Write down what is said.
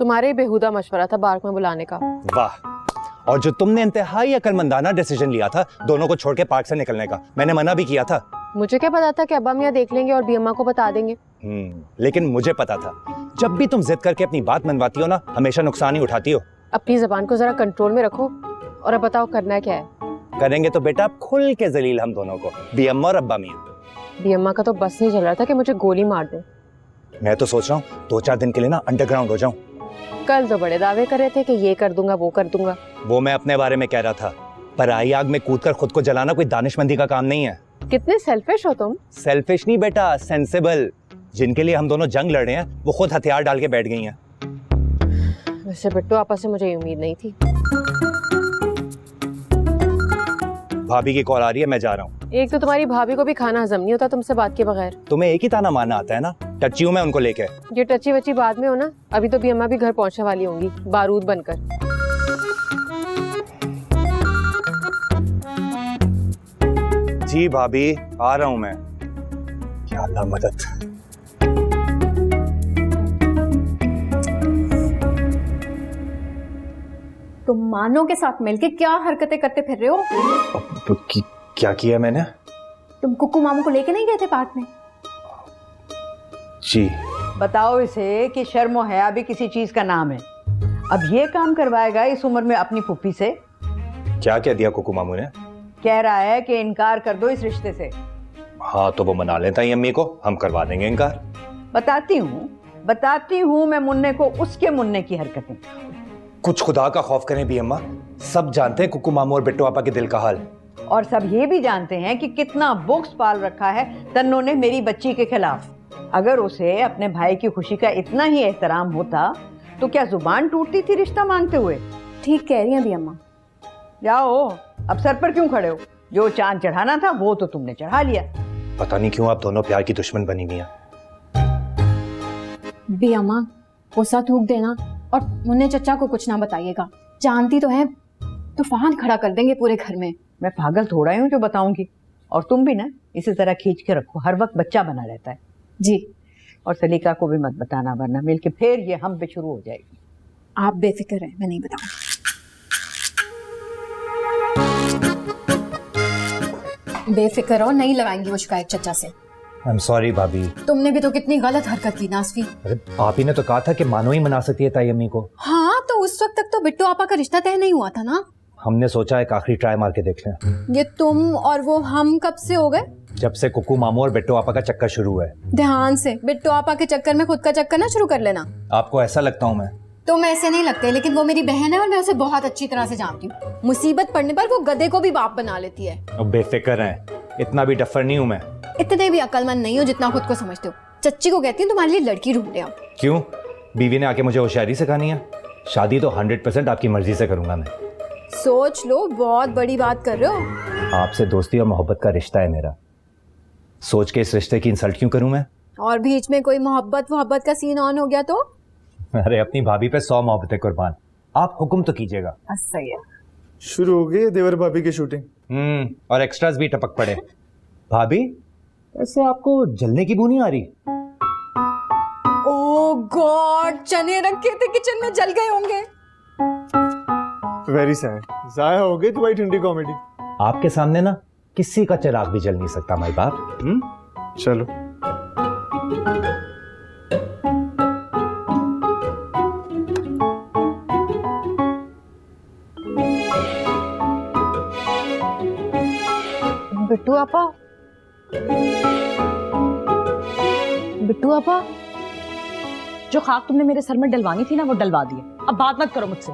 तुम्हारे ही बेहुदा मशवरा था पार्क में बुलाने का। वाह, और जो तुमने इंतहाई अक्लमंदाना डिसीजन लिया था दोनों को छोड़ के पार्क से निकलने का, मैंने मना भी किया था। मुझे क्या पता था कि अब्बा मियाँ देख लेंगे और बीअम्मा को बता देंगे। लेकिन मुझे पता था, जब भी तुम जिद करके अपनी बात मनवाती हो ना, हमेशा नुकसान ही उठाती हो। अपनी जबान को जरा कंट्रोल में रखो और अब बताओ करना क्या है। करेंगे तो बेटा आप खुल के जलील हम दोनों को, बीअम्मा और अब्बा मियाँ। बीअम्मा का तो बस नहीं चल रहा था कि मुझे गोली मार दे। मैं तो सोच रहा हूँ 2-4 दिन के लिए ना अंडरग्राउंड हो जाऊं। कल तो बड़े दावे कर रहे थे कि ये कर दूंगा वो कर दूंगा। वो मैं अपने बारे में कह रहा था, पर आई आग में कूदकर खुद को जलाना कोई दानिशमंदी का काम नहीं है। कितने सेल्फिश हो तुम। सेल्फिश नहीं बेटा, सेंसिबल। जिनके लिए हम दोनों जंग लड़ रहे हैं वो खुद हथियार डाल के बैठ गई हैं। वैसे बिट्टू आपस से मुझे उम्मीद नहीं थी। भाभी की कॉल आ रही है, मैं जा रहा हूँ। एक तो तुम्हारी भाभी को भी खाना हजम नहीं होता तुमसे बात के बगैर। तुम्हें एक ही ताना मारना आता है ना, टच्ची हूँ मैं उनको लेके। ये टची वची बाद में हो ना, अभी तो बीअम्मा भी घर पहुंचने वाली होंगी बारूद बनकर। जी भाभी आ रहा हूँ मैं। क्या अल्लाह मदद। तुम मानो के साथ मिलके क्या हरकतें करते फिर रहे हो? क्या किया मैंने? तुम कुक्कू मामू को लेके नहीं गए थे पार्क में? जी। बताओ इसे कि शर्म और हया भी किसी चीज का नाम है। अब ये काम करवाएगा इस उम्र में अपनी फूफी से? क्या कह दिया कुकू मामू ने? कह रहा है कि इनकार कर दो इस रिश्ते से। हाँ तो वो मना लेता है अम्मी को, हम करवा देंगे इनकार। बताती हूँ मैं मुन्ने को उसके मुन्ने की हरकतें। कुछ खुदा का खौफ करें भी अम्मा, सब जानते हैं कुकू मामू और बिट्टू आपा के दिल का हाल। और सब ये भी जानते हैं कि कितना बुक्स पाल रखा है तन्नो ने मेरी बच्ची के खिलाफ। अगर उसे अपने भाई की खुशी का इतना ही एहतराम होता तो क्या जुबान टूटती थी रिश्ता मांगते हुए? ठीक कह रही हैं भी अम्मा। जाओ, अब सर पर क्यों खड़े हो? जो चांद चढ़ाना था वो तो तुमने चढ़ा लिया। पता नहीं क्यों आप दोनों प्यार की दुश्मन बनी हुई हैं। भी अम्मा गुस्सा थूक देना और मुन्ने चचा को कुछ ना बताइएगा। जानती तो है तूफान खड़ा कर देंगे पूरे घर में। मैं पागल थोड़ा ही हूँ जो बताऊंगी। और तुम भी ना इसी तरह खींच के रखो, हर वक्त बच्चा बना रहता है। जी। और सलीका को भी मत बताना वरना मिलके फिर ये हम पे शुरू हो जाएगी। आप बेफिक्र हैं, मैं नहीं बताऊंगी। बेफिक्र हो, नहीं लगाएंगी वो शिकायत चचा से। आई एम सॉरी भाभी। तुमने भी तो कितनी गलत हरकत की नासफी। अरे आप ही ने तो कहा था कि मानो ही मना सकती है ताई अम्मी को। हाँ तो उस वक्त तक तो बिट्टू आपा का रिश्ता तय नहीं हुआ था ना। हमने सोचा एक आखिरी ट्राई मार के देख लें। ये तुम और वो हम कब से हो गए? जब से कुकू मामू और बिट्टू आपा का चक्कर शुरू हुआ है। ध्यान से, बिट्टू आपा के चक्कर में खुद का चक्कर ना शुरू कर लेना। आपको ऐसा लगता हूँ मैं? तुम ऐसे नहीं लगते, लेकिन वो मेरी बहन है और मैं उसे बहुत अच्छी तरह से जानती हूँ। मुसीबत पड़ने पर वो गधे को भी बाप बना लेती है। अब बेफिक्र हैं, इतना भी डफर नहीं हूँ मैं। इतने भी अक्लमंद नहीं हो जितना खुद को समझते हो। चच्ची को कहती हूँ तुम्हारे लिए लड़की ढूंढ ले आओ। क्यों? बीवी ने आके मुझे होशियारी सिखानी है? शादी तो 100% आपकी मर्जी से करूंगा मैं। सोच लो, बहुत बड़ी बात कर रहे हो। आपसे दोस्ती और मोहब्बत का रिश्ता है मेरा, सोच के इस रिश्ते की इंसल्ट क्यों करूं मैं? और बीच में कोई मोहब्बत का सीन ऑन हो गया तो? अरे अपनी भाभी पे 100 मोहब्बतें कुर्बान, आप हुक्म तो कीजिएगा। सही है। शुरू हो गई देवर भाभी की शूटिंग। और एक्स्ट्रास भी टपक पड़े। भाभी ऐसे आपको जलने की बू नहीं आ रही? ओह गॉड, चने रखे थे किचन में, जल गए होंगे। वेरी सैड, जाया हो गई तुम्हारी ठंडी कॉमेडी। आपके सामने ना किसी का चिराग भी जल नहीं सकता माई बाप। चलो बिट्टू आपा, बिट्टू आपा, जो खाक तुमने मेरे सर में डलवानी थी ना वो डलवा दी। अब बात मत करो मुझसे।